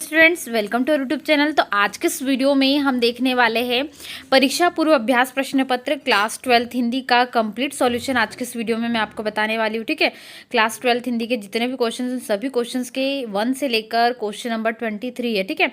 Students, welcome to YouTube channel. तो आज के इस वीडियो में हम देखने वाले हैं परीक्षा पूर्व अभ्यास प्रश्न पत्र क्लास 12th हिंदी का कंप्लीट सॉल्यूशन। आज के इस वीडियो में मैं आपको बताने वाली हूँ, ठीक है। क्लास 12th हिंदी के जितने भी क्वेश्चन हैं सभी क्वेश्चंस के 1 से लेकर क्वेश्चन नंबर 23 है, ठीक है।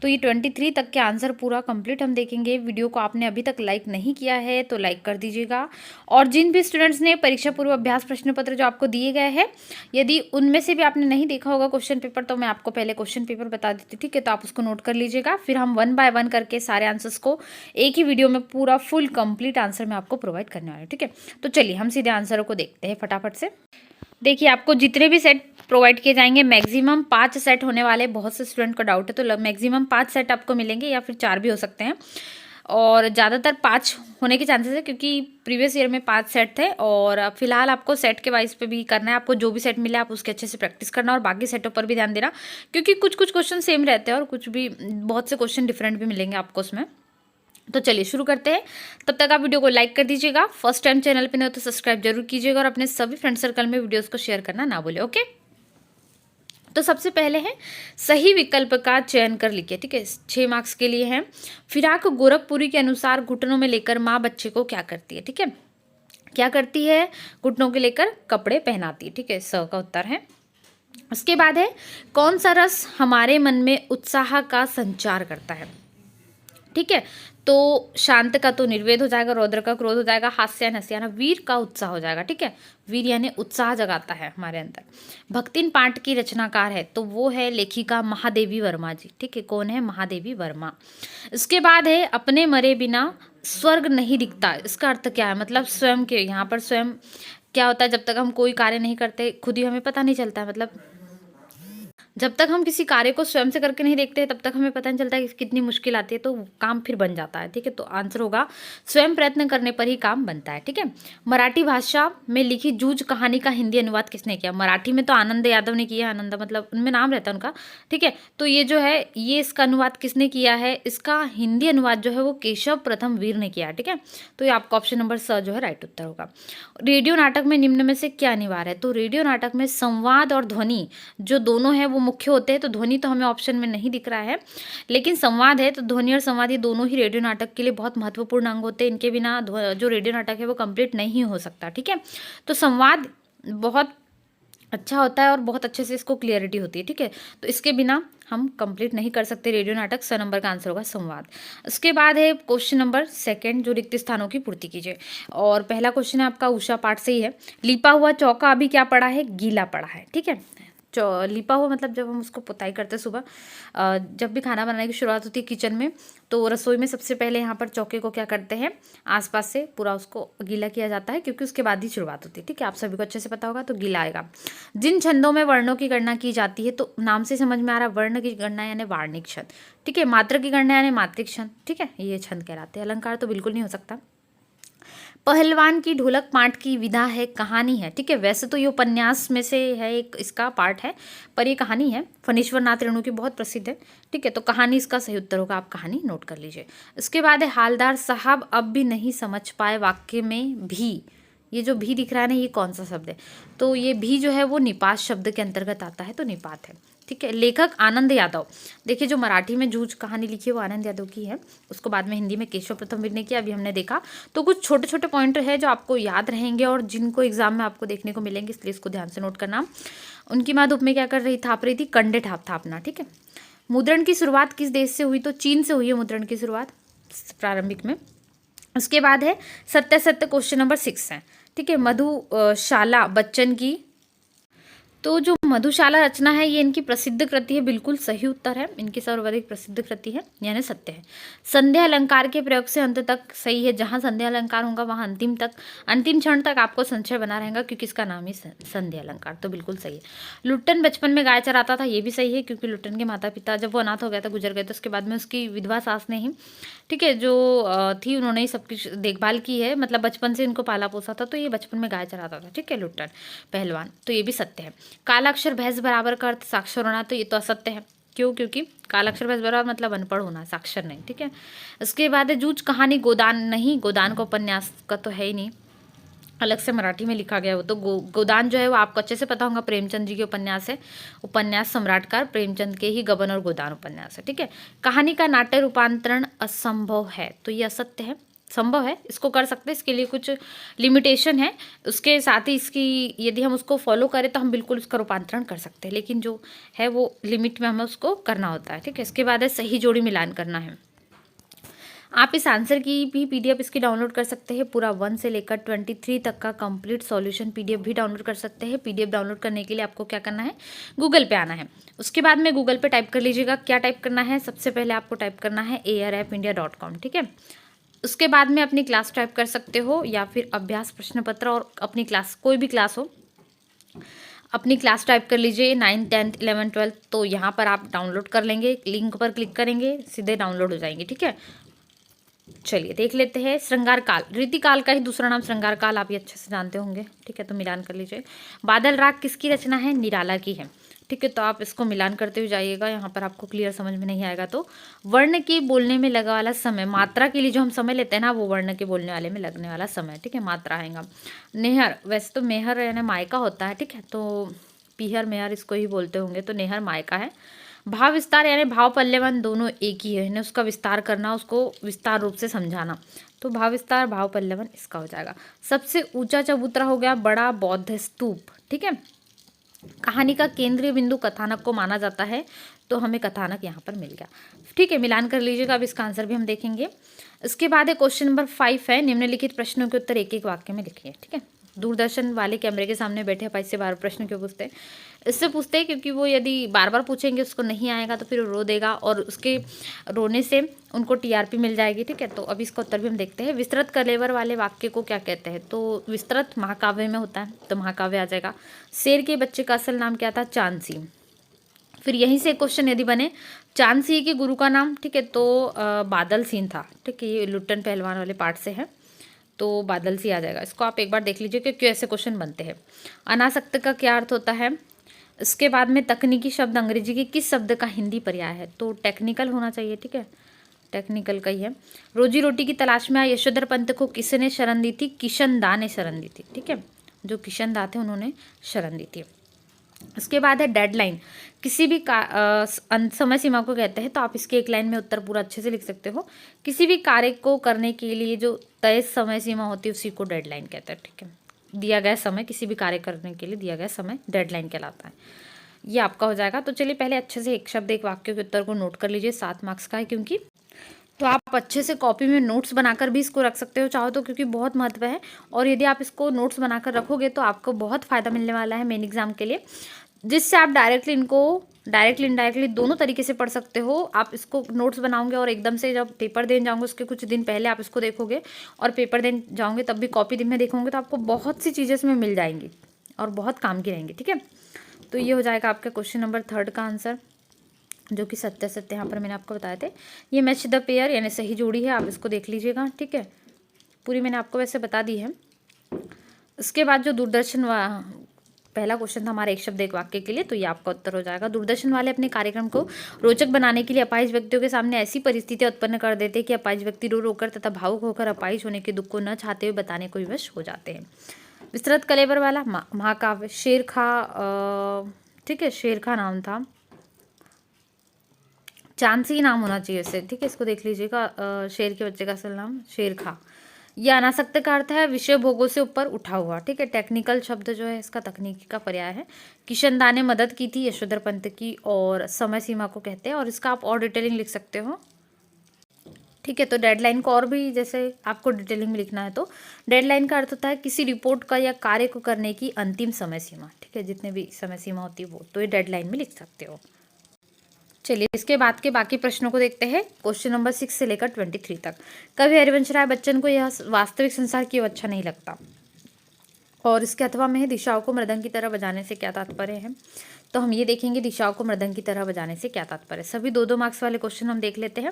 तो ये 23 तक के आंसर पूरा कंप्लीट हम देखेंगे। वीडियो को आपने अभी तक लाइक नहीं किया है तो लाइक कर दीजिएगा। और जिन भी स्टूडेंट्स ने परीक्षा पूर्व अभ्यास प्रश्न पत्र जो आपको दिए गए हैं, यदि उनमें से भी आपने नहीं देखा होगा क्वेश्चन पेपर, तो मैं आपको पहले क्वेश्चन पेपर बता देती हूँ, ठीक है। तो आप उसको नोट कर लीजिएगा। फिर हम 1 बाय 1 करके सारे आंसर्स को एक ही वीडियो में पूरा फुल कंप्लीट आंसर मैं आपको प्रोवाइड करने वाली हूँ, ठीक है। तो चलिए हम सीधे आंसरों को देखते हैं फटाफट से। देखिए, आपको जितने भी सेट प्रोवाइड किए जाएंगे मैक्सिमम 5 सेट होने वाले। बहुत से स्टूडेंट का डाउट है, तो मैक्सिमम 5 सेट आपको मिलेंगे या फिर 4 भी हो सकते हैं। और ज़्यादातर 5 होने के चांसेस है, क्योंकि प्रीवियस ईयर में 5 सेट थे। और फिलहाल आपको सेट के वाइज पे भी करना है। आपको जो भी सेट मिले आप उसके अच्छे से प्रैक्टिस करना और बाकी सेटों पर भी ध्यान देना, क्योंकि कुछ कुछ क्वेश्चन सेम रहते हैं और कुछ भी बहुत से क्वेश्चन डिफरेंट भी मिलेंगे आपको उसमें। तो चलिए शुरू करते हैं। तब तक आप वीडियो को लाइक कर दीजिएगा। फर्स्ट टाइम चैनल पे नहीं हो तो सब्सक्राइब जरूर कीजिएगा और अपने सभी फ्रेंड सर्कल में वीडियोस को शेयर करना ना भूलें, ओके। तो सबसे पहले है सही विकल्प का चयन कर लिखिए, ठीक है। 6 मार्क्स के लिए है। फिराक गोरखपुरी के अनुसार घुटनों में लेकर माँ बच्चे को क्या करती है, ठीक है। क्या करती है? घुटनों के लेकर कपड़े पहनाती है, ठीक है। स का उत्तर है। उसके बाद है कौन सा रस हमारे मन में उत्साह का संचार करता है, ठीक है। तो शांत का तो निर्वेद हो जाएगा, रौद्र का क्रोध हो जाएगा, हास्य नस्याना, वीर का उत्साह हो जाएगा, ठीक है। वीर यानी उत्साह जगाता है हमारे अंदर। भक्तिन पाठ की रचनाकार है तो वो है लेखिका महादेवी वर्मा जी, ठीक है। कौन है? महादेवी वर्मा। इसके बाद है अपने मरे बिना स्वर्ग नहीं दिखता। इसका अर्थ क्या है? मतलब स्वयं के, यहाँ पर स्वयं क्या होता है? जब तक हम कोई कार्य नहीं करते खुद ही हमें पता नहीं चलता है। मतलब जब तक हम किसी कार्य को स्वयं से करके नहीं देखते तब तक हमें पता नहीं चलता कि कितनी मुश्किल आती है, तो काम फिर बन जाता है, ठीक है। तो आंसर होगा स्वयं प्रयत्न करने पर ही काम बनता है, ठीक है। मराठी भाषा में लिखी जूझ कहानी का हिंदी अनुवाद किसने किया? मराठी में तो आनंद यादव ने किया। आनंद मतलब उनमें नाम रहता है उनका, ठीक है। तो ये जो है ये इसका अनुवाद किसने किया है? इसका हिंदी अनुवाद जो है वो केशव प्रथम वीर ने किया, ठीक है। तो ये आपका ऑप्शन नंबर स जो है राइट उत्तर होगा। रेडियो नाटक में निम्न में से क्या अनिवार्य है? तो रेडियो नाटक में संवाद और ध्वनि जो दोनों है वो मुख्य होते हैं। तो ध्वनि तो हमें ऑप्शन में नहीं दिख रहा है, लेकिन संवाद है। तो ध्वनि और संवाद ये दोनों ही रेडियो नाटक के लिए बहुत महत्वपूर्ण अंग होते हैं। इनके बिना जो रेडियो नाटक है वो कंप्लीट नहीं हो सकता, ठीक है। तो संवाद बहुत अच्छा होता है और बहुत अच्छे से इसको क्लियरिटी होती है, ठीक है। तो इसके बिना हम कंप्लीट नहीं कर सकते रेडियो नाटक। स नंबर का आंसर होगा संवाद। उसके बाद है क्वेश्चन नंबर 2 जो रिक्त स्थानों की पूर्ति कीजिए। और पहला क्वेश्चन है आपका उषा पाठ से ही है। लिपा हुआ चौका अभी क्या पड़ा है? गीला पड़ा है, ठीक है। लिपा हुआ मतलब जब हम उसको पुताई करते हैं सुबह, जब भी खाना बनाने की शुरुआत होती है किचन में, तो रसोई में सबसे पहले यहाँ पर चौके को क्या करते हैं? आसपास से पूरा उसको गीला किया जाता है, क्योंकि उसके बाद ही शुरुआत होती है, ठीक है। आप सभी को अच्छे से पता होगा, तो गीला आएगा। जिन छंदों में वर्णों की गणना की जाती है, तो नाम से समझ में आ रहा है वर्ण की गणना यानी वार्णिक छंद, ठीक है। मात्रा की गणना यानी मात्रिक छंद, ठीक है। ये छंद कहलाते हैं। अलंकार तो बिल्कुल नहीं हो सकता। पहलवान की ढोलक पाठ की विधा है, कहानी है, ठीक है। वैसे तो ये उपन्यास में से है, एक इसका पार्ट है, पर ये कहानी है। फणीश्वर नाथ रेणु की बहुत प्रसिद्ध है, ठीक है। तो कहानी इसका सही उत्तर होगा। आप कहानी नोट कर लीजिए। इसके बाद है हालदार साहब अब भी नहीं समझ पाए वाक्य में भी। ये जो भी दिख रहा है ना, ये कौन सा शब्द है? तो ये भी जो है वो निपात शब्द के अंतर्गत आता है, तो निपात है, ठीक है। लेखक आनंद यादव। देखिए, जो मराठी में जूझ कहानी लिखी है वो आनंद यादव की है। उसको बाद में हिंदी में केशव प्रथम वीर ने किया, अभी हमने देखा। तो कुछ छोटे छोटे पॉइंट है जो आपको याद रहेंगे और जिनको एग्जाम में आपको देखने को मिलेंगे, इसलिए इसको ध्यान से नोट करना। उनकी माँ धूप में क्या कर रही थाप रही थी? कंडे थापना, ठीक है। मुद्रण की शुरुआत किस देश से हुई? तो चीन से हुई है मुद्रण की शुरुआत प्रारंभिक में। उसके बाद है सत्य सत्य क्वेश्चन नंबर 6 है, ठीक है। मधुशाला बच्चन की, तो जो मधुशाला रचना है ये इनकी प्रसिद्ध कृति है, बिल्कुल सही उत्तर है। इनकी सर्वाधिक प्रसिद्ध कृति है, यानी सत्य है। संध्या अलंकार के प्रयोग से अंत तक सही है। जहाँ संध्या अलंकार होगा वहाँ अंतिम क्षण तक आपको संशय बना रहेगा, क्योंकि इसका नाम ही संध्या अलंकार, तो बिल्कुल सही है। लुट्टन बचपन में गाय चराता था, ये भी सही है, क्योंकि लुट्टन के माता पिता जब वो अनाथ हो गया था, गुजर गए, तो उसके बाद में उसकी विधवा सास ने ही, ठीक है, जो थी उन्होंने ही सबकी देखभाल की है। मतलब बचपन से इनको पाला पोसा था, तो ये बचपन में गाय चराता था, ठीक है। लुट्टन पहलवान, तो ये भी सत्य है। कालाक्षर भैंस बराबर का अर्थ साक्षर होना, तो ये तो असत्य है। क्यों? क्योंकि कालाक्षर भैंस बराबर मतलब अनपढ़ होना, साक्षर नहीं, ठीक है। इसके बाद है जूझ कहानी गोदान नहीं, गोदान को उपन्यास का तो है ही नहीं। अलग से मराठी में लिखा गया हो। तो गोदान जो है वो आपको अच्छे से पता होगा, प्रेमचंद जी के उपन्यास है। उपन्यास सम्राटकार प्रेमचंद के ही गबन और गोदान उपन्यास है, ठीक है। कहानी का नाट्य रूपांतरण असंभव है, तो ये असत्य है। संभव है, इसको कर सकते हैं, इसके लिए कुछ लिमिटेशन है। उसके साथ ही इसकी यदि हम उसको फॉलो करें तो हम बिल्कुल उसका रूपांतरण कर सकते हैं, लेकिन जो है वो लिमिट में हमें उसको करना होता है, ठीक है। इसके बाद है सही जोड़ी मिलान करना है। आप इस आंसर की भी पीडीएफ इसकी डाउनलोड कर सकते हैं। पूरा 1 से लेकर 23 तक का कंप्लीट सॉल्यूशन पीडीएफ भी डाउनलोड कर सकते हैं। पीडीएफ डाउनलोड करने के लिए आपको क्या करना है, गूगल पे आना है। उसके बाद में गूगल पे टाइप कर लीजिएगा। क्या टाइप करना है, सबसे पहले आपको टाइप करना है ARFindia.com, ठीक है। उसके बाद में अपनी क्लास टाइप कर सकते हो या फिर अभ्यास प्रश्न पत्र, और अपनी क्लास कोई भी क्लास हो अपनी क्लास टाइप कर लीजिए, 9th 10th 11th 12th। तो यहाँ पर आप डाउनलोड कर लेंगे, लिंक पर क्लिक करेंगे, सीधे डाउनलोड हो जाएंगे, ठीक है। चलिए देख लेते हैं। श्रृंगार काल, रीतिकाल का ही दूसरा नाम श्रृंगार काल, आप ये अच्छे से जानते होंगे, ठीक है। तो मिलान कर लीजिए। बादल राग किसकी रचना है, निराला की है, ठीक है। तो आप इसको मिलान करते हुए जाइएगा, यहाँ पर आपको क्लियर समझ में नहीं आएगा तो वर्ण के बोलने में लगा वाला समय, मात्रा के लिए जो हम समय लेते हैं ना, वो वर्ण के बोलने वाले में लगने वाला समय, ठीक है, मात्रा आएगा। नेहर, वैसे तो मेहर यानी मायका होता है, ठीक है। तो पीहर मेहर इसको ही बोलते होंगे, तो नेहर मायका है। भाव विस्तार यानी भाव पल्यवन दोनों एक ही है, यानी उसका विस्तार करना, उसको विस्तार रूप से समझाना। तो भाव विस्तार भाव पल्लवन इसका हो जाएगा। सबसे ऊंचा चबूतरा हो गया बड़ा बौद्ध स्तूप, ठीक है। कहानी का केंद्रीय बिंदु कथानक को माना जाता है, तो हमें कथानक यहाँ पर मिल गया, ठीक है। मिलान कर लीजिएगा। अब इसका आंसर भी हम देखेंगे। इसके बाद है क्वेश्चन नंबर 5 है, निम्नलिखित प्रश्नों के उत्तर एक एक वाक्य में लिखिए, ठीक है। दूरदर्शन वाले कैमरे के सामने बैठे अपन इससे बार प्रश्न क्यों पूछते हैं, इससे पूछते हैं क्योंकि वो यदि बार बार पूछेंगे उसको नहीं आएगा तो फिर रो देगा, और उसके रोने से उनको टीआरपी मिल जाएगी, ठीक है। तो अभी इसका उत्तर भी हम देखते हैं। विस्तृत कलेवर वाले वाक्य को क्या कहते हैं, तो विस्तृत महाकाव्य में होता है, तो महाकाव्य आ जाएगा। शेर के बच्चे का असल नाम क्या था, चांद। फिर यहीं से क्वेश्चन यदि बने, चांद सिंह के गुरु का नाम, ठीक है, तो बादल सिंह था, ठीक है। ये लुट्टन पहलवान वाले पार्ट से है, तो बादल सी आ जाएगा। इसको आप एक बार देख लीजिए कि क्यों ऐसे क्वेश्चन बनते हैं। अनासक्त का क्या अर्थ होता है। इसके बाद में तकनीकी शब्द अंग्रेजी के किस शब्द का हिंदी पर्याय है, तो टेक्निकल होना चाहिए, ठीक है, टेक्निकल का ही है। रोजी रोटी की तलाश में आए यशोधर पंत को किसने शरण दी थी, किशन दा ने शरण दी थी, ठीक है। जो किशन दा थे उन्होंने शरण दी थी। इसके बाद है डेडलाइन, किसी भी समय सीमा को कहते हैं, तो आप इसके एक लाइन में उत्तर पूरा अच्छे से लिख सकते हो। किसी भी कार्य को करने के लिए जो तय समय सीमा होती है उसी को डेडलाइन कहते हैं, ठीक है। दिया गया समय, किसी भी कार्य करने के लिए दिया गया समय डेडलाइन कहलाता है। ये आपका हो जाएगा। तो चलिए पहले अच्छे से एक शब्द एक वाक्य के उत्तर को नोट कर लीजिए, 7 मार्क्स का है क्योंकि, तो आप अच्छे से कॉपी में नोट्स बनाकर भी इसको रख सकते हो चाहो तो, क्योंकि बहुत महत्व है। और यदि आप इसको नोट्स बनाकर रखोगे तो आपको बहुत फ़ायदा मिलने वाला है मेन एग्जाम के लिए, जिससे आप डायरेक्टली इनडायरेक्टली दोनों तरीके से पढ़ सकते हो। आप इसको नोट्स बनाओगे और एकदम से जब पेपर देने जाओगे उसके कुछ दिन पहले आप इसको देखोगे, और पेपर देने जाओगे तब भी कॉपी में देखोगे, तो आपको बहुत सी चीज़ें इसमें मिल जाएंगी और बहुत काम की रहेंगी, ठीक है। तो ये हो जाएगा आपका क्वेश्चन नंबर 3 का आंसर, जो कि सत्य यहाँ पर मैंने आपको बताए थे। ये मैच द पेयर यानी सही जोड़ी है, आप इसको देख लीजिएगा, ठीक है। पूरी मैंने आपको वैसे बता दी है। इसके बाद जो दूरदर्शन पहला क्वेश्चन था हमारा एक शब्द एक वाक्य के लिए, तो ये आपका उत्तर हो जाएगा। दूरदर्शन वाले अपने कार्यक्रम को रोचक बनाने के लिए अपाहिज व्यक्तियों के सामने ऐसी परिस्थितियां उत्पन्न कर देते हैं कि अपाहिज व्यक्ति रो रोकर तथा भावुक होकर अपाहिज होने के दुख को न चाहते हुए बताने को विवश हो जाते हैं। विस्तृत कलेवर वाला महाकाव्य शेर खा, ठीक है, शेर खा नाम था, चांसी नाम होना चाहिए इससे, ठीक है। इसको देख लीजिएगा, शेर के बच्चे का असल नाम शेर खा। यह अनासक्त का अर्थ है विषय भोगों से ऊपर उठा हुआ, ठीक है। टेक्निकल शब्द जो है इसका तकनीकी का पर्याय है। किशन दा ने मदद की थी यशोधर पंत की, और समय सीमा को कहते हैं, और इसका आप और डिटेलिंग लिख सकते हो, ठीक है। तो डेडलाइन को और भी जैसे आपको डिटेलिंग में लिखना है, तो डेडलाइन का अर्थ होता है किसी रिपोर्ट का या कार्य को करने की अंतिम समय सीमा, ठीक है, जितने भी समय सीमा होती है वो, तो ये डेडलाइन में लिख सकते हो। चलिए इसके बाद के बाकी प्रश्नों को देखते हैं। क्वेश्चन नंबर 6 से लेकर 23 तक। कवि हरिवंश राय बच्चन को यह वास्तविक संसार क्यों अच्छा नहीं लगता, और इसके अथवा में है दिशाओं को मृदंग की तरह बजाने से क्या तात्पर्य है। तो हम ये देखेंगे दिशाओं को मृदंग की तरह बजाने से क्या तात्पर्य। सभी 2-2 मार्क्स वाले क्वेश्चन हम देख लेते हैं।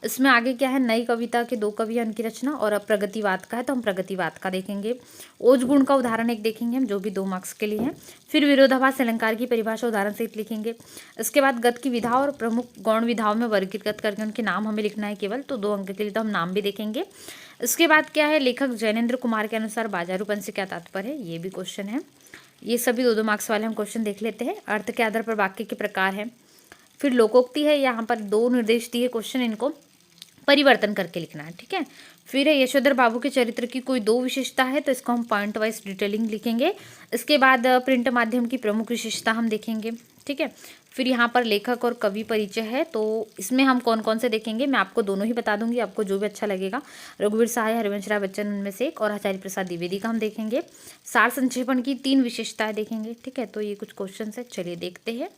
इसमें आगे क्या है, नई कविता के 2 कवियन की रचना, और अब प्रगतिवाद का है तो हम प्रगतिवाद का देखेंगे। ओज गुण का उदाहरण एक देखेंगे हम, जो भी 2 मार्क्स के लिए है। फिर विरोधाभास अलंकार की परिभाषा उदाहरण सहित लिखेंगे। इसके बाद गद्य की विधा और प्रमुख गौण विधाओं में वर्गीकृत करके उनके नाम हमें लिखना है केवल, तो 2 अंक के लिए तो हम नाम भी देखेंगे। इसके बाद क्या है, लेखक जैनेन्द्र कुमार के अनुसार बाजारूपन से क्या तात्पर्य है, ये भी क्वेश्चन है। ये सभी 2-2 मार्क्स वाले हम क्वेश्चन देख लेते हैं। अर्थ के आधार पर वाक्य के प्रकार है, फिर लोकोक्ति है, यहाँ पर 2 निर्देश दिए क्वेश्चन, इनको परिवर्तन करके लिखना है, ठीक है। फिर है यशोधर बाबू के चरित्र की कोई 2 विशेषता है, तो इसको हम पॉइंट वाइज डिटेलिंग लिखेंगे। इसके बाद प्रिंट माध्यम की प्रमुख विशेषता हम देखेंगे, ठीक है। फिर यहाँ पर लेखक और कवि परिचय है, तो इसमें हम कौन कौन से देखेंगे, मैं आपको दोनों ही बता दूंगी, आपको जो भी अच्छा लगेगा। रघुवीर सहाय, हरिवंश राय बच्चन उनमें से एक, और आचार्य प्रसाद द्विवेदी का हम देखेंगे। सार संक्षेपण की 3 विशेषताएं देखेंगे, ठीक है। तो ये कुछ क्वेश्चन है, चलिए देखते हैं।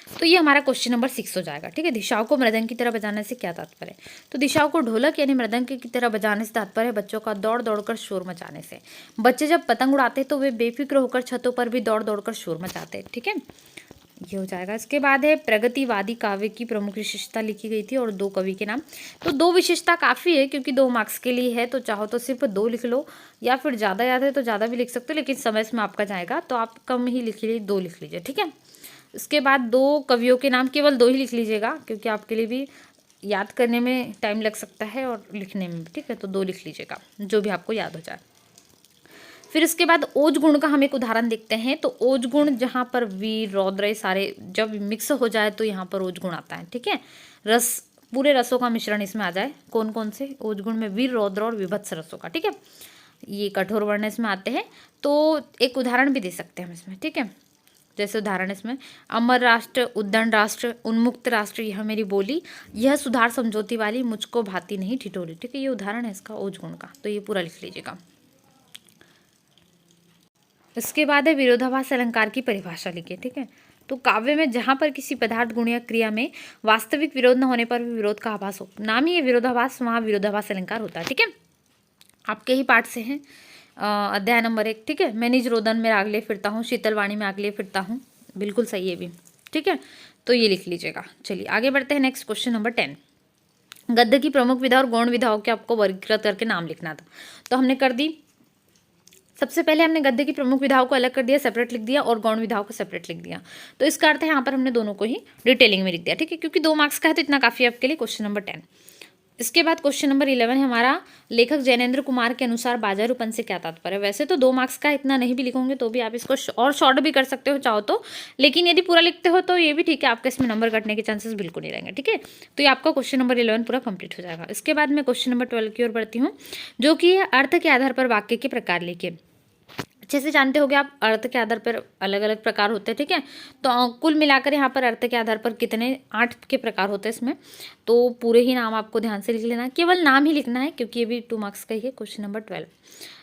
तो ये हमारा क्वेश्चन नंबर 6 हो जाएगा, ठीक है। दिशाओं को मृदंग की तरह बजाने से क्या तात्पर्य है, तो दिशाओं को ढोलक यानी मृदंग की तरह बजाने से तात्पर्य है बच्चों का दौड़ दौड़कर शोर मचाने से। बच्चे जब पतंग उड़ाते हैं तो वे बेफिक्र होकर छतों पर भी दौड़ दौड़कर शोर मचाते हैं, ठीक है। ये हो जाएगा। इसके बाद है प्रगतिवादी काव्य की प्रमुख विशेषता लिखी गई थी और 2 कवि के नाम। तो 2 विशेषता काफ़ी है, क्योंकि 2 मार्क्स के लिए है, तो चाहो तो सिर्फ 2 लिख लो, या फिर ज़्यादा याद है तो ज़्यादा भी लिख सकते हो, लेकिन समय इसमें आपका जाएगा, तो आप कम ही लिख लीजिए, 2 लिख लीजिए, ठीक है। इसके बाद 2 कवियों के नाम, केवल 2 ही लिख लीजिएगा, क्योंकि आपके लिए भी याद करने में टाइम लग सकता है और लिखने में भी, ठीक है। तो 2 लिख लीजिएगा, जो भी आपको याद हो जाए। फिर इसके बाद ओज गुण का हम एक उदाहरण देखते हैं। तो ओज गुण जहाँ पर वीर रौद्र सारे जब मिक्स हो जाए तो यहाँ पर ओज गुण आता है, ठीक है। रस, पूरे रसों का मिश्रण इसमें आ जाए। कौन कौन से ओज गुण में, वीर रौद्र और विभत्स रसों का, ठीक है। ये कठोर वर्ण इसमें आते हैं। तो एक उदाहरण भी दे सकते हैं हम इसमें, ठीक है। जैसे उदाहरण इसमें, अमर राष्ट्र, उद्दंड राष्ट्र, उन्मुक्त राष्ट्र, यह मेरी बोली, यह सुधार समझौती वाली, मुझको भाती नहीं ठिठोली, ठीक है। ये उदाहरण है इसका ओज गुण का, तो ये पूरा लिख लीजिएगा। इसके बाद है विरोधाभास अलंकार की परिभाषा लिखिए, ठीक है। तो काव्य में जहाँ पर किसी पदार्थ, गुण या क्रिया में वास्तविक विरोध न होने पर भी विरोध का आभास हो, नाम ही है विरोधाभास, वहाँ विरोधाभास अलंकार होता है, ठीक है। आपके ही पाठ से है, अध्याय नंबर 1, ठीक है। मैं निज रोदन में राग लिए फिरता हूँ, शीतलवाणी में आग लिए फिरता हूँ, बिल्कुल सही है भी, ठीक है। तो ये लिख लीजिएगा। चलिए आगे बढ़ते हैं। नेक्स्ट क्वेश्चन नंबर 10, गद्य की प्रमुख विधा और गौण विधाओं के आपको वर्गीकृत करके नाम लिखना था, तो हमने कर दी। सबसे पहले हमने गद्य की प्रमुख विधाओं को अलग कर दिया, सेपरेट लिख दिया, और गौण विधाओं को सेपरेट लिख दिया। तो इसका अर्थ है यहाँ पर हमने दोनों को ही डिटेलिंग में लिख दिया, ठीक है, क्योंकि 2 मार्क्स का है तो इतना काफ़ी है आपके लिए। Question number 10। इसके बाद क्वेश्चन नंबर 11 है हमारा, लेखक जैनेन्द्र कुमार के अनुसार बाजारूपन से क्या तात्पर्य है। वैसे तो 2 मार्क्स का, इतना नहीं भी लिखोगे तो भी आप इसको और शॉर्ट भी कर सकते हो चाहो तो, लेकिन यदि पूरा लिखते हो तो ये भी ठीक है, आपके इसमें नंबर कटने के चांसेस बिल्कुल नहीं रहेंगे, ठीक है। तो ये आपका क्वेश्चन नंबर 11 पूरा कंप्लीट हो जाएगा। इसके बाद मैं क्वेश्चन नंबर 12 की ओर बढ़ती हूँ, जो कि अर्थ के आधार पर वाक्य के प्रकार लिखिए। अच्छे से जानते होगे आप, अर्थ के आधार पर अलग अलग प्रकार होते हैं, ठीक है। तो कुल मिलाकर यहाँ पर अर्थ के आधार पर कितने 8 के प्रकार होते हैं इसमें, तो पूरे ही नाम आपको ध्यान से लिख लेना, केवल नाम ही लिखना है, क्योंकि ये भी 2 मार्क्स का ही है। Question number 12।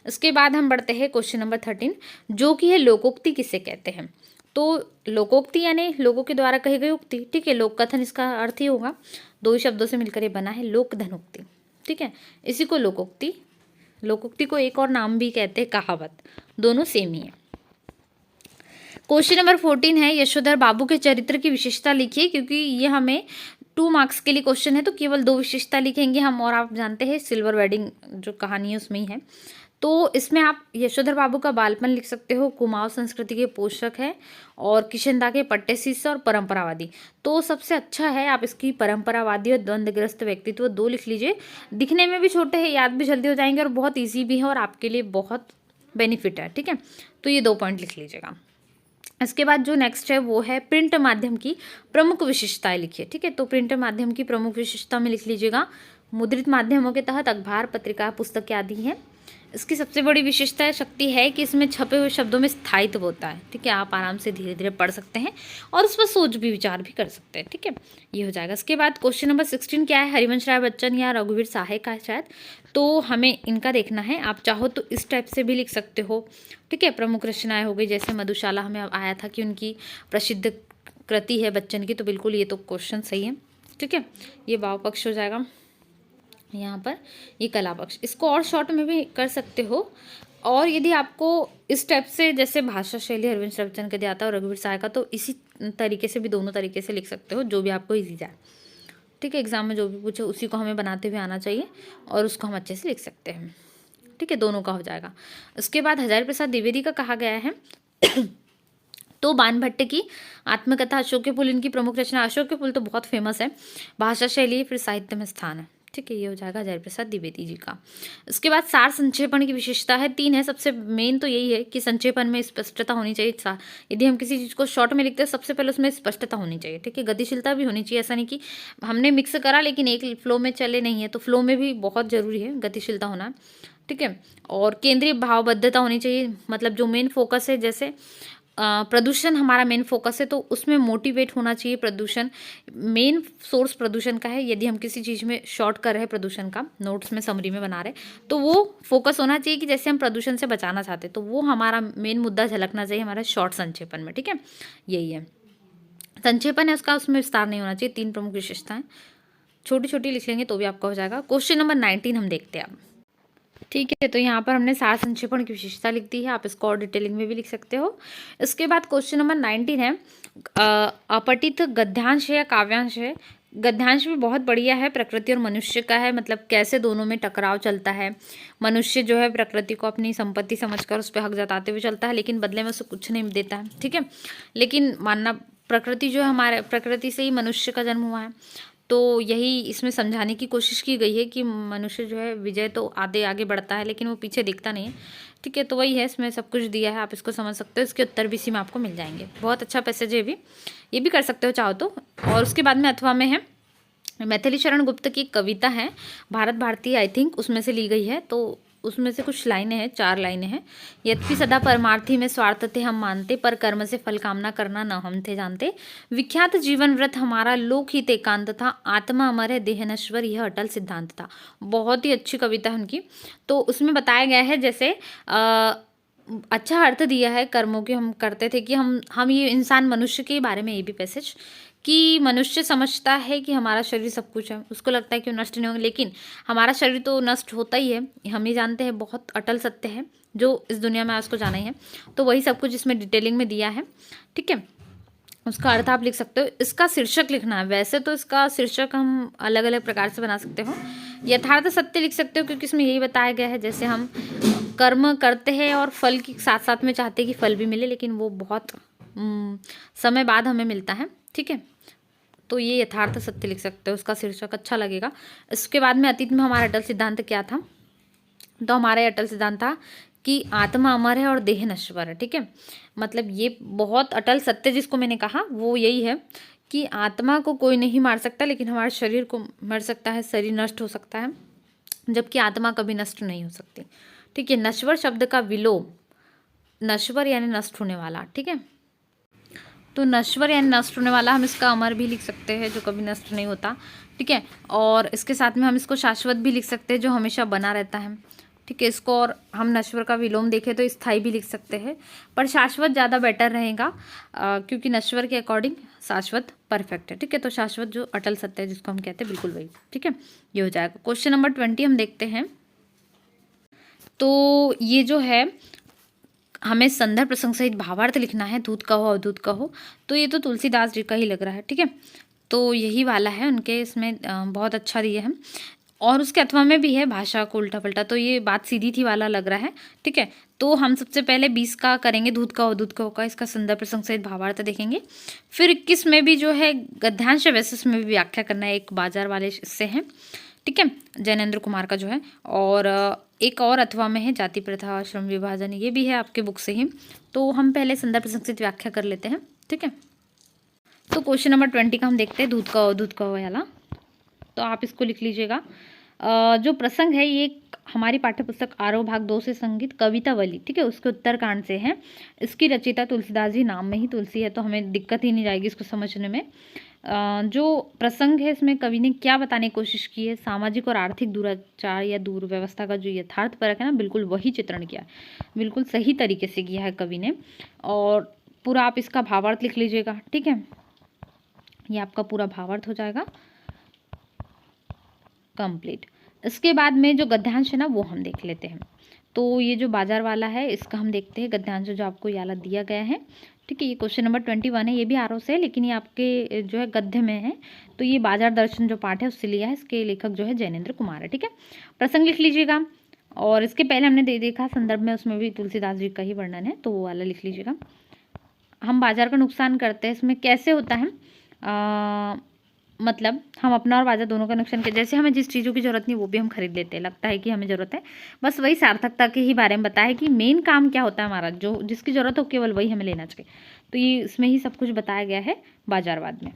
इसके बाद हम बढ़ते हैं क्वेश्चन नंबर 13, जो कि है लोकोक्ति किसे कहते हैं। तो लोकोक्ति यानी लोगों के द्वारा कही गई उक्ति, ठीक है। लोक कथन इसका अर्थ ही होगा, 2 ही शब्दों से मिलकर ये बना है, लोक धनोक्ति, ठीक है। इसी को लोकोक्ति, लोकोक्ति को एक और नाम भी कहते हैं कहावत, दोनों सेम ही है। क्वेश्चन नंबर 14 है, यशोधर बाबू के चरित्र की विशेषता लिखिए, क्योंकि ये हमें 2 मार्क्स के लिए क्वेश्चन है, तो केवल 2 विशेषता लिखेंगे हम, और आप जानते हैं सिल्वर वेडिंग जो कहानी है उसमें ही है। तो इसमें आप यशोधर बाबू का बालपन लिख सकते हो, कुमाऊं संस्कृति के पोषक है, और किशनदा के पट्टे शिष्य और परंपरावादी। तो सबसे अच्छा है आप इसकी परंपरावादी और द्वंद्वग्रस्त व्यक्तित्व 2 लिख लीजिए। दिखने में भी छोटे हैं, याद भी जल्दी हो जाएंगे, और बहुत ईजी भी है, और आपके लिए बहुत बेनिफिट है, ठीक है। तो ये 2 पॉइंट लिख लीजिएगा। इसके बाद जो नेक्स्ट है वो है प्रिंट माध्यम की प्रमुख विशेषताएं लिखिए, ठीक है। तो प्रिंट माध्यम की प्रमुख विशेषता में लिख लीजिएगा, मुद्रित माध्यमों के तहत अखबार, पत्रिका, पुस्तक आदि हैं। इसकी सबसे बड़ी विशेषता शक्ति है कि इसमें छपे हुए शब्दों में स्थायित्व होता है, ठीक है। आप आराम से धीरे धीरे पढ़ सकते हैं और उस पर सोच भी विचार भी कर सकते हैं, ठीक है। ये हो जाएगा। इसके बाद क्वेश्चन नंबर 16 क्या है, हरिवंश राय बच्चन या रघुवीर सहाय का है शायद, तो हमें इनका देखना है। आप चाहो तो इस टाइप से भी लिख सकते हो, ठीक है। प्रमुख रचनाएं हो गई, जैसे मधुशाला हमें आया था कि उनकी प्रसिद्ध कृति है बच्चन की, तो बिल्कुल ये तो क्वेश्चन सही है, ठीक है। ये भाव पक्ष हो जाएगा यहाँ पर, ये कला पक्ष, इसको और शॉर्ट में भी कर सकते हो। और यदि आपको इस टाइप से, जैसे भाषा शैली हरिवंश राय बच्चन का दिया था और रघुवीर सहाय का, तो इसी तरीके से भी दोनों तरीके से लिख सकते हो, जो भी आपको इजी जाए, ठीक है। एग्जाम में जो भी पूछे उसी को हमें बनाते हुए आना चाहिए, और उसको हम अच्छे से लिख सकते हैं, ठीक है। दोनों का हो जाएगा। उसके बाद हजारी प्रसाद द्विवेदी का कहा गया है तो बाणभट्ट की आत्मकथा, अशोक के पुल इनकी प्रमुख रचना। अशोक के पुल तो बहुत फेमस है। भाषा शैली, फिर साहित्य में स्थान है, ठीक है, ये हो जाएगा हजारी प्रसाद द्विवेदी जी का। इसके बाद सार संक्षेपण की विशेषता है 3 है। सबसे मेन तो यही है कि संक्षेपण में स्पष्टता होनी चाहिए। यदि हम किसी चीज़ को शॉर्ट में लिखते हैं सबसे पहले उसमें स्पष्टता होनी चाहिए। ठीक है, गतिशीलता भी होनी चाहिए। ऐसा नहीं कि हमने मिक्स करा लेकिन एक फ्लो में चले नहीं है, तो फ्लो में भी बहुत ज़रूरी है गतिशीलता होना। ठीक है, और केंद्रीय भावबद्धता होनी चाहिए, मतलब जो मेन फोकस है, जैसे प्रदूषण हमारा मेन फोकस है तो उसमें मोटिवेट होना चाहिए। प्रदूषण मेन सोर्स प्रदूषण का है। यदि हम किसी चीज़ में शॉर्ट कर रहे हैं प्रदूषण का, नोट्स में समरी में बना रहे, तो वो फोकस होना चाहिए कि जैसे हम प्रदूषण से बचाना चाहते हैं, तो वो हमारा मेन मुद्दा झलकना चाहिए हमारा शॉर्ट संक्षेपण में। ठीक है, यही है संक्षेपण है उसका, उसमें विस्तार नहीं होना चाहिए। 3 प्रमुख विशेषताएं छोटी छोटी लिख लेंगे तो भी आपका हो जाएगा। क्वेश्चन नंबर 19 हम देखते हैं अब। ठीक है, तो यहाँ पर हमने सार संक्षेपण की विशेषता लिख दी है, आप इसको और डिटेलिंग में भी लिख सकते हो। इसके बाद क्वेश्चन नंबर 19 है अपठित गद्यांश है या काव्यांश है। गद्यांश भी बहुत बढ़िया है, प्रकृति और मनुष्य का है, मतलब कैसे दोनों में टकराव चलता है। मनुष्य जो है प्रकृति को अपनी संपत्ति समझकर उस पर हक जताते हुए चलता है, लेकिन बदले में उसे कुछ नहीं देता है। ठीक है, लेकिन मानना प्रकृति जो है हमारे, प्रकृति से ही मनुष्य का जन्म हुआ है, तो यही इसमें समझाने की कोशिश की गई है कि मनुष्य जो है विजय तो आगे आगे बढ़ता है लेकिन वो पीछे दिखता नहीं है। ठीक है, तो वही है, इसमें सब कुछ दिया है, आप इसको समझ सकते हो। इसके उत्तर भी इसी में आपको मिल जाएंगे। बहुत अच्छा पैसेज है ये भी कर सकते हो चाहो तो। और उसके बाद में अथवा में है मैथिली शरण गुप्त की कविता है, भारत भारती आई थिंक उसमें से ली गई है, तो उसमें से कुछ लाइनें हैं, 4 लाइनें हैं। यद्यपि सदा परमार्थी में स्वार्थ थे हम मानते, पर कर्म से फल कामना करना न हम थे जानते। विख्यात जीवन व्रत हमारा लोक हित एकांत था, आत्मा अमर है देह नश्वर यह अटल सिद्धांत था। बहुत ही अच्छी कविता है उनकी। तो उसमें बताया गया है, जैसे अच्छा अर्थ दिया है कर्मों के, हम करते थे कि हम ये इंसान मनुष्य के बारे में ये भी पैसेज कि मनुष्य समझता है कि हमारा शरीर सब कुछ है, उसको लगता है कि वो नष्ट नहीं होंगे, लेकिन हमारा शरीर तो नष्ट होता ही है, हम ये जानते हैं, बहुत अटल सत्य है जो इस दुनिया में आज को जाना ही है। तो वही सब कुछ इसमें डिटेलिंग में दिया है। ठीक है, उसका अर्थ आप लिख सकते हो। इसका शीर्षक लिखना है, वैसे तो इसका शीर्षक हम अलग अलग प्रकार से बना सकते हो। यथार्थ सत्य लिख सकते हो क्योंकि इसमें यही बताया गया है, जैसे हम कर्म करते हैं और फल के साथ साथ में चाहते हैं कि फल भी मिले, लेकिन वो बहुत समय बाद हमें मिलता है। ठीक है, तो ये यथार्थ सत्य लिख सकते हो, उसका शीर्षक अच्छा लगेगा। इसके बाद में अतीत में हमारा अटल सिद्धांत क्या था, तो हमारा अटल सिद्धांत था कि आत्मा अमर है और देह नश्वर है। ठीक है, मतलब ये बहुत अटल सत्य जिसको मैंने कहा वो यही है कि आत्मा को कोई नहीं मार सकता, लेकिन हमारे शरीर को मर सकता है, शरीर नष्ट हो सकता है, जबकि आत्मा कभी नष्ट नहीं हो सकती। ठीक है, नश्वर शब्द का विलोम, नश्वर यानी नष्ट होने वाला। ठीक है, तो नश्वर यानी नष्ट होने वाला, हम इसका अमर भी लिख सकते हैं जो कभी नष्ट नहीं होता। ठीक है, और इसके साथ में हम इसको शाश्वत भी लिख सकते हैं जो हमेशा बना रहता है। ठीक है, इसको और हम नश्वर का विलोम देखें तो स्थायी भी लिख सकते हैं, पर शाश्वत ज़्यादा बेटर रहेगा क्योंकि नश्वर के अकॉर्डिंग शाश्वत परफेक्ट है। ठीक है, तो शाश्वत जो अटल सत्य है जिसको हम कहते हैं, बिल्कुल वही। ठीक है, ये हो जाएगा। क्वेश्चन नंबर 20 हम देखते हैं। तो ये जो है हमें संदर्भ प्रसंग सहित भावार्थ लिखना है, दूध का हो अवधूत का हो, तो ये तो तुलसीदास जी का ही लग रहा है। ठीक है, तो यही वाला है उनके, इसमें बहुत अच्छा दिया है। और उसके अथवा में भी है भाषा को उल्टा पलटा, तो ये बात सीधी थी वाला लग रहा है। ठीक है, तो हम सबसे पहले 20 का करेंगे, दूध का हो दूध का होगा, इसका संदर्भ प्रसंग सहित भावार्थ देखेंगे। फिर 21 में भी जो है गद्यांश वैसे उसमें भी व्याख्या करना है, एक बाजार वाले से हैं। ठीक है, जैनेन्द्र कुमार का जो है, और एक और अथवा में है जाति प्रथा श्रम विभाजन, ये भी है आपके बुक से ही। तो हम पहले संदर्भ प्रसंग व्याख्या कर लेते हैं। ठीक है, तो क्वेश्चन नंबर 20 का हम देखते हैं, दूध का वाला, तो आप इसको लिख लीजिएगा। जो प्रसंग है ये हमारी पाठ्य पुस्तक आरोह भाग 2 से संगीत कवितावली, ठीक है, उसके उत्तरकांड से है। इसकी रचयिता तुलसीदास जी, नाम में ही तुलसी है तो हमें दिक्कत ही नहीं जाएगी इसको समझने में। जो प्रसंग है इसमें कवि ने क्या बताने की कोशिश की है, सामाजिक और आर्थिक दुराचार या दुर्व्यवस्था का जो यथार्थ परख है ना, बिल्कुल वही चित्रण किया है, बिल्कुल सही तरीके से किया है कवि ने। और पूरा आप इसका भावार्थ लिख लीजिएगा। ठीक है, ये आपका पूरा भावार्थ हो जाएगा कंप्लीट। इसके बाद में जो गद्यांश है ना वो हम देख लेते हैं। तो ये जो बाजार वाला है इसका हम देखते हैं गद्यांश जो आपको याला दिया गया है। ठीक है, ये क्वेश्चन नंबर 21 है, ये भी आरोह से है लेकिन ये आपके जो है गद्य में है। तो ये बाजार दर्शन जो पाठ है उससे लिया है, इसके लेखक जो है जैनेन्द्र कुमार है। ठीक है, प्रसंग लिख लीजिएगा। और इसके पहले हमने देखा संदर्भ में, उसमें भी तुलसीदास जी का ही वर्णन है, तो वो वाला लिख लीजिएगा। हम बाजार का नुकसान करते हैं, इसमें कैसे होता है, मतलब हम अपना और बाजा दोनों का नुकसान के, जैसे हमें जिस चीज़ों की जरूरत नहीं वो भी हम खरीद लेते हैं, लगता है कि हमें ज़रूरत है, बस वही सार्थकता के ही बारे में बताया है कि मेन काम क्या होता है हमारा, जो जिसकी ज़रूरत हो केवल वही हमें लेना चाहिए। तो ये इसमें ही सब कुछ बताया गया है बाजारवाद में।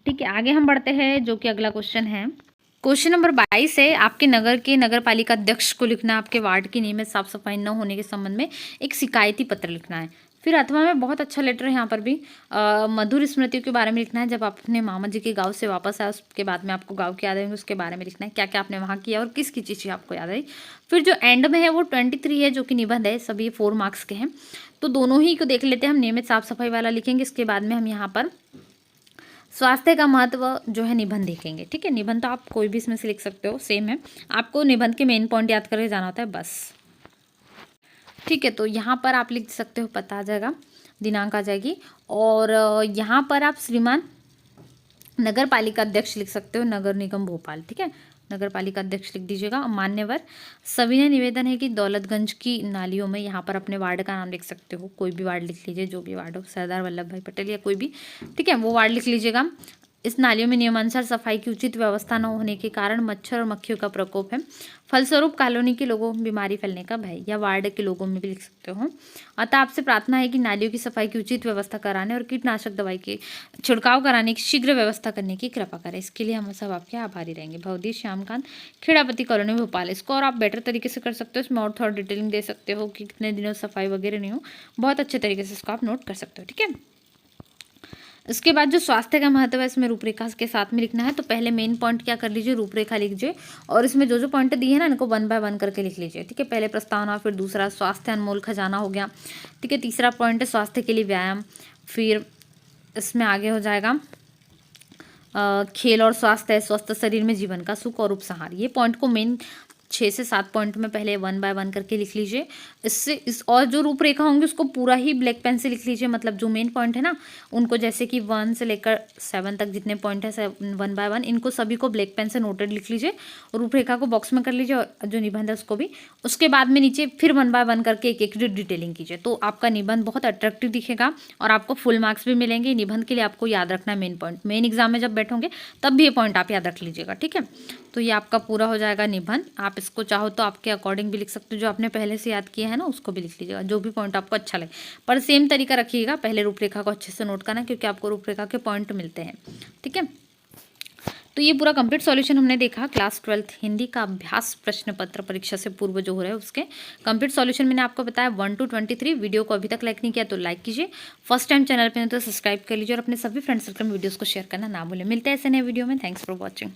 ठीक है, आगे हम बढ़ते हैं, जो कि अगला क्वेश्चन है। क्वेश्चन नंबर 22 है, आपके नगर के नगर पालिका अध्यक्ष को लिखना है आपके वार्ड की नियमित साफ सफाई न होने के संबंध में एक शिकायती पत्र लिखना है। फिर अथवा में बहुत अच्छा लेटर है, यहाँ पर भी मधुर स्मृतियों के बारे में लिखना है। जब आप अपने मामा जी के गांव से वापस आए उसके बाद में आपको गांव की याद आएंगी, उसके बारे में लिखना है, क्या क्या आपने वहाँ किया और किस किस चीज़ आपको याद आई। फिर जो एंड में है वो 23 है, जो कि निबंध है, सभी 4 मार्क्स के हैं। तो दोनों ही को देख लेते हैं, हम नियमित साफ सफाई वाला लिखेंगे, इसके बाद में हम यहाँ पर स्वास्थ्य का महत्व जो है निबंध देखेंगे। ठीक है, निबंध तो आप कोई भी इसमें से लिख सकते हो, सेम है, आपको निबंध के मेन पॉइंट याद करके जाना होता है बस। ठीक है, तो यहाँ पर आप लिख सकते हो, पता आ जाएगा, दिनांक आ जाएगी, और यहाँ पर आप श्रीमान नगर पालिका अध्यक्ष लिख सकते हो, नगर निगम भोपाल। ठीक है, नगर पालिका अध्यक्ष लिख दीजिएगा। मान्यवर सविनय निवेदन है कि दौलतगंज की नालियों में, यहाँ पर अपने वार्ड का नाम लिख सकते हो, कोई भी वार्ड लिख लीजिए, जो भी वार्ड हो, सरदार वल्लभ भाई पटेल या कोई भी, ठीक है, वो वार्ड लिख लीजिएगा। इस नालियों में नियमानुसार सफाई की उचित व्यवस्था न होने के कारण मच्छर और मक्खियों का प्रकोप है, फलस्वरूप कॉलोनी के लोगों में बीमारी फैलने का भय, या वार्ड के लोगों में भी लिख सकते हो। अतः आपसे प्रार्थना है कि नालियों की सफाई की उचित व्यवस्था कराने और कीटनाशक दवाई के छिड़काव कराने की शीघ्र व्यवस्था करने की कृपा करें। इसके लिए हम सब आपके आभारी रहेंगे। भवदी श्यामकांत, खेड़ापति कॉलोनी भोपाल। इसको और आप बेटर तरीके से कर सकते हो, इसमें और थोड़ा डिटेलिंग दे सकते हो कि कितने दिनों सफाई वगैरह नहीं हो, बहुत अच्छे तरीके से इसको आप नोट कर सकते हो। ठीक है, इसके बाद जो स्वास्थ्य का महत्व है इसमें रूपरेखा के साथ में लिखना है। तो पहले मेन पॉइंट क्या कर लीजिए, रूपरेखा लीजिए, और इसमें जो जो पॉइंट दिए हैं ना इनको 1 बाय 1 करके लिख लीजिए। ठीक है, पहले प्रस्तावना, फिर दूसरा स्वास्थ्य अनमोल खजाना हो गया। ठीक है, तीसरा पॉइंट है स्वास्थ्य के लिए व्यायाम, फिर इसमें आगे हो जाएगा खेल और स्वास्थ्य है, स्वस्थ शरीर में जीवन का सुख और उपसंहार। ये पॉइंट को मेन 6 से 7 पॉइंट में पहले 1 बाय 1 करके लिख लीजिए। इससे और जो रूपरेखा होंगी उसको पूरा ही ब्लैक पेन से लिख लीजिए, मतलब जो मेन पॉइंट है ना उनको, जैसे कि 1 से लेकर 7 तक जितने पॉइंट है 1 बाय 1, इनको सभी को ब्लैक पेन से नोटेड लिख लीजिए। रूपरेखा को बॉक्स में कर लीजिए और जो निबंध है उसको भी। उसके बाद में नीचे फिर 1 बाय 1 करके एक एक डिटेलिंग कीजिए, तो आपका निबंध बहुत अट्रैक्टिव दिखेगा और आपको फुल मार्क्स भी मिलेंगे। निबंध के लिए आपको याद रखना है मेन पॉइंट, मेन एग्जाम में जब बैठोगे तब भी ये पॉइंट आप याद रख लीजिएगा। ठीक है, तो ये आपका पूरा हो जाएगा निबंध। आप इसको चाहो तो आपके अकॉर्डिंग भी लिख सकते हो, जो आपने पहले से याद किया है ना उसको भी लिख लीजिएगा, जो भी पॉइंट आपको अच्छा लगे, पर सेम तरीका रखिएगा, पहले रूपरेखा को अच्छे से नोट करना क्योंकि आपको रूपरेखा के पॉइंट मिलते हैं। ठीक है, तो ये पूरा कंप्लीट सॉल्यूशन हमने देखा क्लास 12th हिंदी का अभ्यास प्रश्न पत्र परीक्षा से पूर्व जो हो रहा है उसके कंप्लीट सॉल्यूशन मैंने आपको बताया 1 to 23। वीडियो को अभी तक लाइक नहीं किया तो लाइक कीजिए, फर्स्ट टाइम चैनल पे तो सब्सक्राइब कर लीजिए और अपने सभी फ्रेंड सर्कल में वीडियोस को शेयर करना ना भूलें। मिलते हैं ऐसे नए वीडियो में, थैंक्स फॉर वॉचिंग।